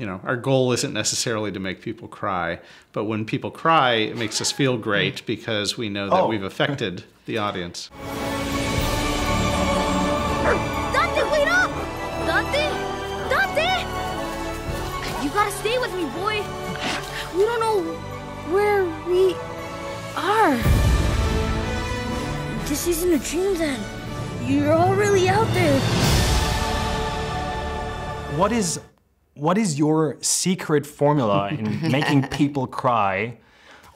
our goal isn't necessarily to make people cry, but when people cry, it makes us feel great because we know that we've affected the audience. Dante, wait up! Dante! Dante! You gotta stay with me, boy. We don't know where we are. This isn't a dream then. You're all really out there. What is your secret formula in making people cry,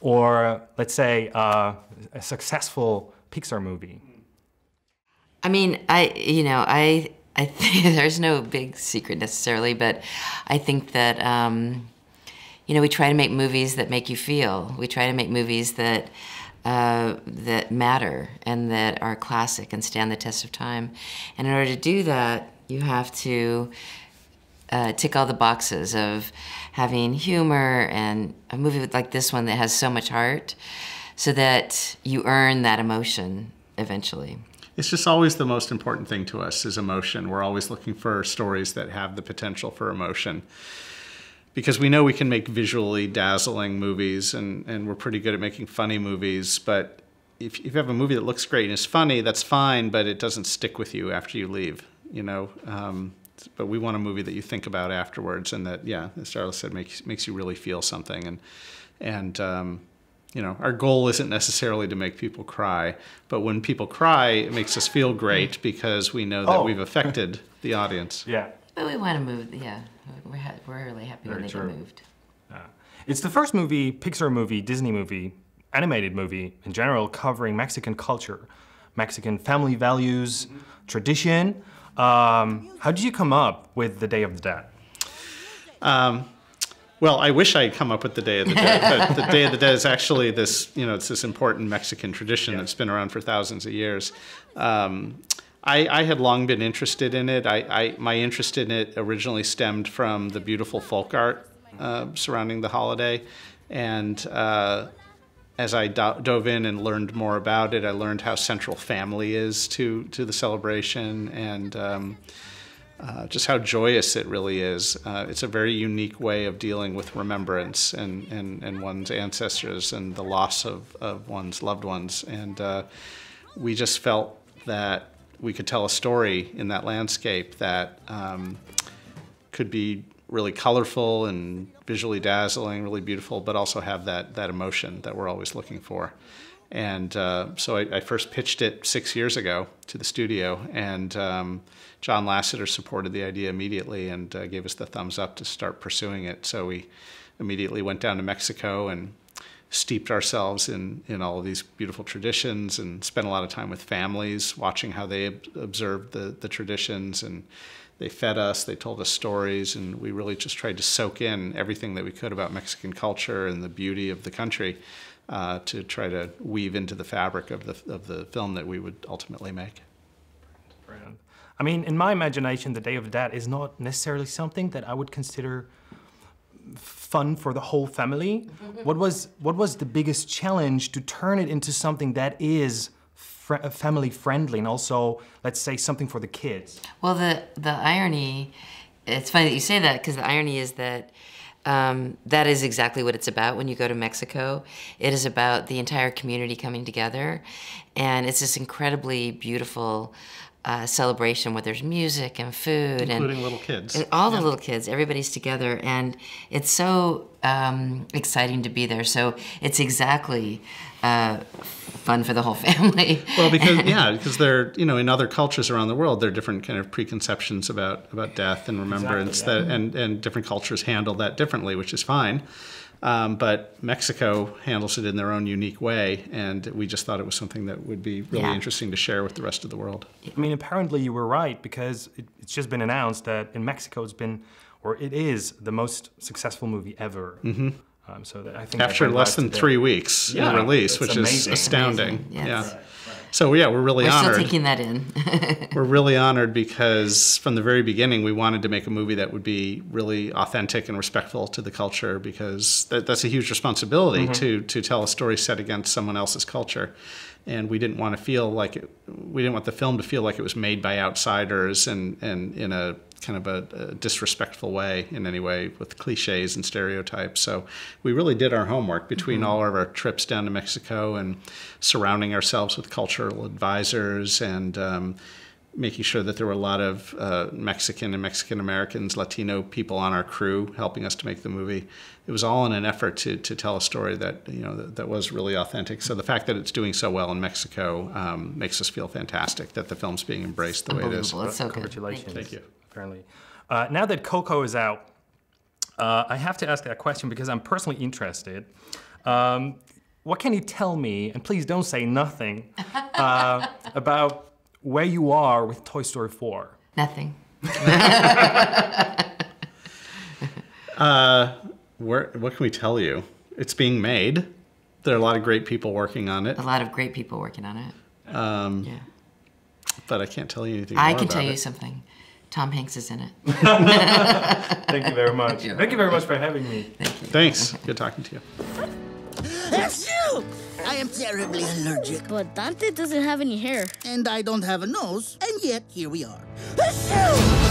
or let's say a successful Pixar movie? I mean, I think there's no big secret necessarily, but I think that we try to make movies that make you feel. We try to make movies that that matter and that are classic and stand the test of time. And in order to do that, you have to tick all the boxes of having humor and a movie like this one that has so much heart so that you earn that emotion eventually. It's just always the most important thing to us is emotion. We're always looking for stories that have the potential for emotion. Because we know we can make visually dazzling movies and we're pretty good at making funny movies, but if you have a movie that looks great and is funny, that's fine, but it doesn't stick with you after you leave, But we want a movie that you think about afterwards and that, yeah, as Darla said, makes you really feel something. And our goal isn't necessarily to make people cry, but when people cry, it makes us feel great because we know that we've affected the audience. Yeah. But we want to move, yeah. We're really happy when they get moved. It's the first movie, Pixar movie, Disney movie, animated movie in general, covering Mexican culture, Mexican family values, tradition. How did you come up with the Day of the Dead? Well, I wish I had come up with the Day of the Dead, but the Day of the Dead is actually this, it's this important Mexican tradition that's been around for thousands of years. I had long been interested in it. My interest in it originally stemmed from the beautiful folk art surrounding the holiday. And as I dove in and learned more about it, I learned how central family is to the celebration and just how joyous it really is. It's a very unique way of dealing with remembrance and one's ancestors and the loss of one's loved ones. And we just felt that we could tell a story in that landscape that could be really colorful and visually dazzling, really beautiful, but also have that emotion that we're always looking for. And so I first pitched it 6 years ago to the studio, and John Lasseter supported the idea immediately and gave us the thumbs up to start pursuing it. So we immediately went down to Mexico and steeped ourselves in all of these beautiful traditions and spent a lot of time with families watching how they observed the traditions, and they fed us, they told us stories, and we really just tried to soak in everything that we could about Mexican culture and the beauty of the country to try to weave into the fabric of the film that we would ultimately make. Brilliant. I mean, in my imagination, the Day of the Dead is not necessarily something that I would consider fun for the whole family. What was the biggest challenge to turn it into something that is family friendly and also, let's say, something for the kids? Well, the irony, it's funny that you say that, because the irony is that that is exactly what it's about when you go to Mexico. It is about the entire community coming together, and it's this incredibly beautiful celebration where there's music and food, including little kids. And all the little kids, everybody's together, and it's so exciting to be there. So it's exactly fun for the whole family. Well, because there, in other cultures around the world, there are different kind of preconceptions about death and remembrance, and different cultures handle that differently, which is fine. But Mexico handles it in their own unique way, and we just thought it was something that would be really interesting to share with the rest of the world. I mean, apparently you were right, because it's just been announced that in Mexico it is the most successful movie ever. Mm-hmm. So I think after less than 3 weeks in release, which is astounding. Yes. Yeah. Right. So yeah, we're really honored. We're still taking that in. We're really honored because from the very beginning we wanted to make a movie that would be really authentic and respectful to the culture, because that's a huge responsibility to tell a story set against someone else's culture. And we didn't want to feel like we didn't want the film to feel like it was made by outsiders and in a kind of a disrespectful way in any way with cliches and stereotypes. So we really did our homework between all of our trips down to Mexico and surrounding ourselves with cultural advisors and making sure that there were a lot of Mexican and Mexican Americans, Latino people on our crew helping us to make the movie. It was all in an effort to tell a story that that was really authentic. So the fact that it's doing so well in Mexico makes us feel fantastic that the film's being embraced the way it is. It's so good. Congratulations. Thank you. Apparently, now that Coco is out, I have to ask that question because I'm personally interested. What can you tell me, and please don't say nothing, about where you are with Toy Story 4? Nothing. What can we tell you? It's being made. There are a lot of great people working on it. A lot of great people working on it. Yeah. But I can't tell you anything more I can about tell you it. something. Tom Hanks is in it. Thank you very much. Thank you very much for having me. Thanks. Good talking to you. Achoo! I am terribly allergic. But Dante doesn't have any hair. And I don't have a nose, and yet here we are. Achoo!